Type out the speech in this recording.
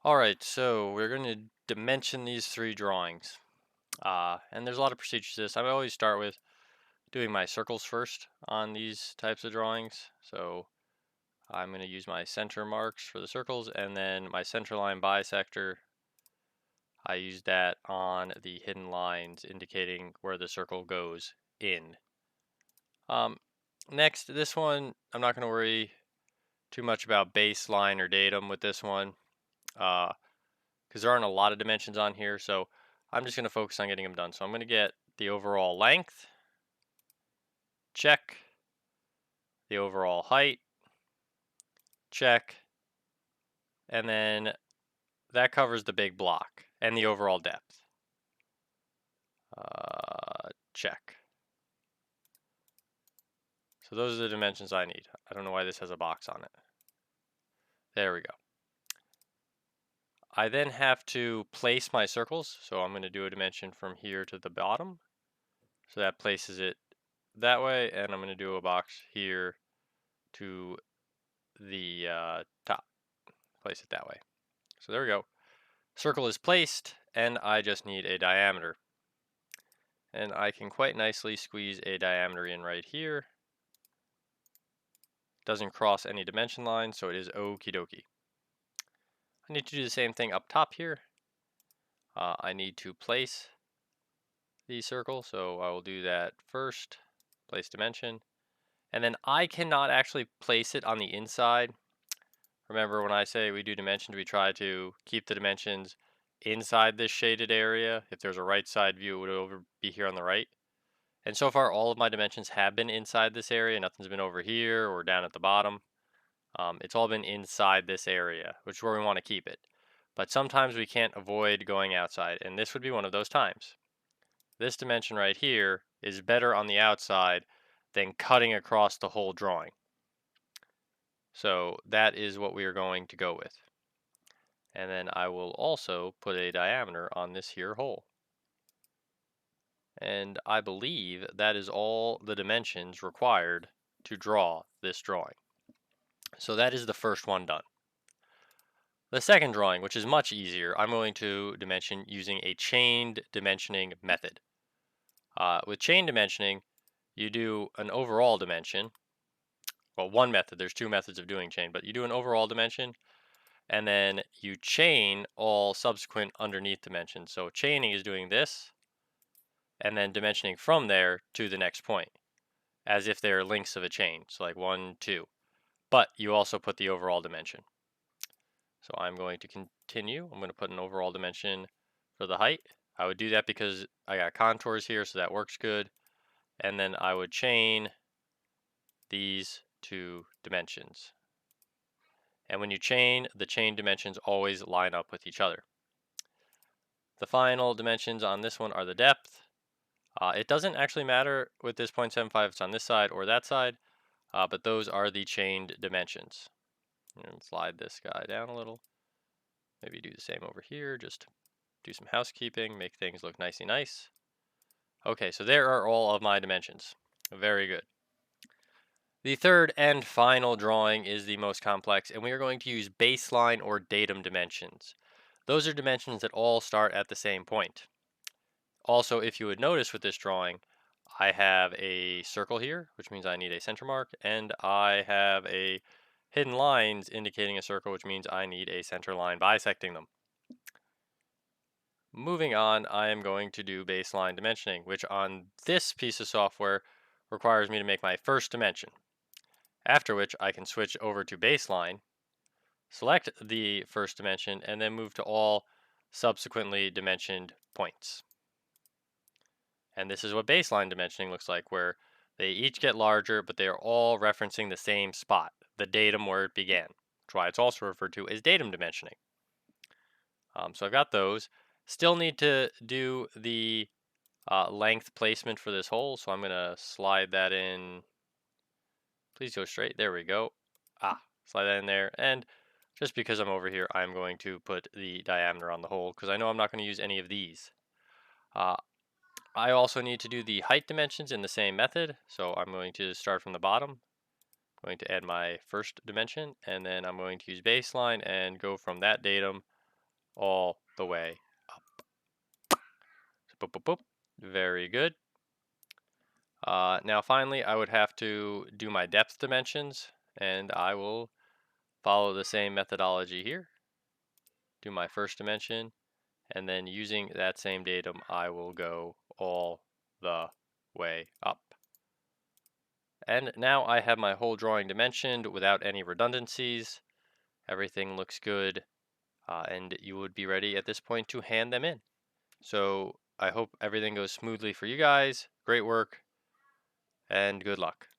Alright, so we're going to dimension these three drawings. And there's a lot of procedures to this. I always start with doing my circles first on these types of drawings. So I'm going to use my center marks for the circles, and then my center line bisector, I use that on the hidden lines indicating where the circle goes in. Next, this one, I'm not going to worry too much about baseline or datum with this one. Because there aren't a lot of dimensions on here, so I'm just going to focus on getting them done. So I'm going to get the overall length, check, the overall height, check, and then that covers the big block and the overall depth. Check. So those are the dimensions I need. I don't know why this has a box on it. There we go. I then have to place my circles, so I'm going to do a dimension from here to the bottom. So that places it that way, and I'm going to do a box here to the top. Place it that way. So there we go. Circle is placed, and I just need a diameter. And I can quite nicely squeeze a diameter in right here. Doesn't cross any dimension lines, so it is okie dokie. I need to do the same thing up top here. I need to place the circle, so I will do that first. Place dimension. And then I cannot actually place it on the inside. Remember, when I say we do dimensions, we try to keep the dimensions inside this shaded area. If there's a right side view, it would be here on the right. And so far, all of my dimensions have been inside this area. Nothing's been over here or down at the bottom. It's all been inside this area, which is where we want to keep it. But sometimes we can't avoid going outside, and this would be one of those times. This dimension right here is better on the outside than cutting across the whole drawing. So that is what we are going to go with. And then I will also put a diameter on this here hole. And I believe that is all the dimensions required to draw this drawing. So that is the first one done. The second drawing, which is much easier, I'm going to dimension using a chained dimensioning method. With chain dimensioning, you do an overall dimension. Well, one method, there's two methods of doing chain, but you do an overall dimension, and then you chain all subsequent underneath dimensions. So chaining is doing this, and then dimensioning from there to the next point, as if they're links of a chain. So like 1, 2. But you also put the overall dimension. So I'm going to continue. I'm going to put an overall dimension for the height. I would do that because I got contours here, so that works good. And then I would chain these two dimensions. And when you chain, the chain dimensions always line up with each other. The final dimensions on this one are the depth. It doesn't actually matter with this 0.75 if it's on this side or that side, but those are the chained dimensions. And slide this guy down a little. Maybe do the same over here, just do some housekeeping, make things look nicey nice. Okay, so there are all of my dimensions. Very good. The third and final drawing is the most complex, and we are going to use baseline or datum dimensions. Those are dimensions that all start at the same point. Also, if you would notice with this drawing, I have a circle here, which means I need a center mark, and I have a hidden lines indicating a circle, which means I need a center line bisecting them. Moving on, I am going to do baseline dimensioning, which on this piece of software requires me to make my first dimension. After which I can switch over to baseline, select the first dimension, and then move to all subsequently dimensioned points. And this is what baseline dimensioning looks like, where they each get larger, but they are all referencing the same spot, the datum where it began. That's why it's also referred to as datum dimensioning. So I've got those. Still need to do the length placement for this hole, so I'm going to slide that in. Please go straight. There we go. Slide that in there. And just because I'm over here, I'm going to put the diameter on the hole, because I know I'm not going to use any of these. I also need to do the height dimensions in the same method, so I'm going to start from the bottom. I'm going to add my first dimension, and then I'm going to use baseline and go from that datum all the way up. So boop, boop, boop. Very good. Now finally, I would have to do my depth dimensions, and I will follow the same methodology here. Do my first dimension, and then using that same datum, I will go all the way up. And now I have my whole drawing dimensioned without any redundancies. Everything looks good, and you would be ready at this point to hand them in. So I hope everything goes smoothly for you guys. Great work, and good luck.